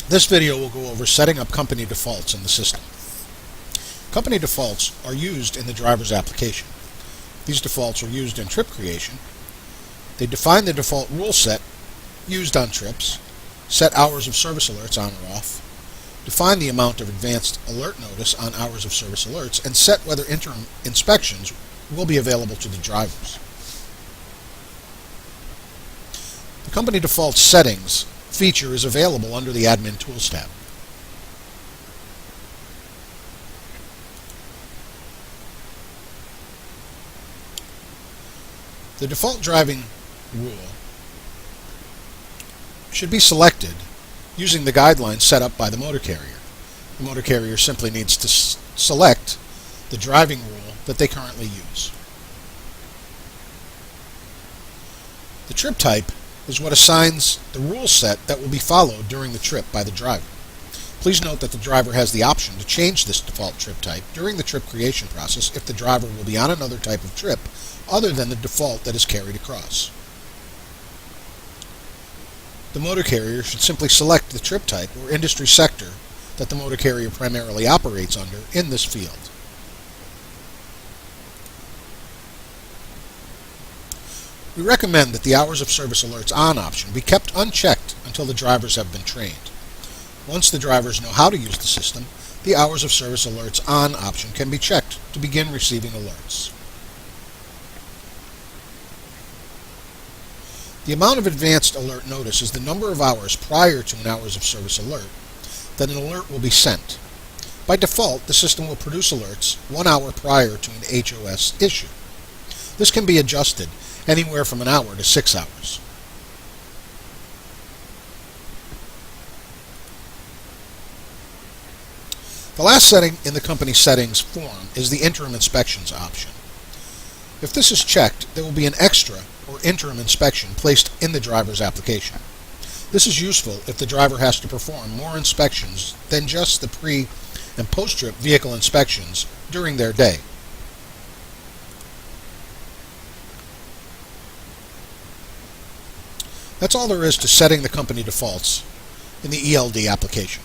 This video will go over setting up company defaults in the system. Company defaults are used in the driver's application. These defaults are used in trip creation. They define the default rule set used on trips, set hours of service alerts on or off, define the amount of advanced alert notice on hours of service alerts, and set whether interim inspections will be available to the drivers. The Company Defaults Settings feature is available under the Admin Tools tab. The default driving rule should be selected using the guidelines set up by the motor carrier. The motor carrier simply needs to select the driving rule that they currently use. The trip type is what assigns the rule set that will be followed during the trip by the driver. Please note that the driver has the option to change this default trip type during the trip creation process if the driver will be on another type of trip other than the default that is carried across. The motor carrier should simply select the trip type or industry sector that the motor carrier primarily operates under in this field. We recommend that the Hours of Service Alerts On option be kept unchecked until the drivers have been trained. Once the drivers know how to use the system, the Hours of Service Alerts On option can be checked to begin receiving alerts. The amount of advanced alert notice is the number of hours prior to an Hours of Service alert that an alert will be sent. By default, the system will produce alerts 1 hour prior to an HOS issue. This can be adjusted anywhere from an hour to 6 hours. The last setting in the company settings form is the interim inspections option. If this is checked, there will be an extra or interim inspection placed in the driver's application. This is useful if the driver has to perform more inspections than just the pre- and post-trip vehicle inspections during their day. That's all there is to setting the company defaults in the ELD application.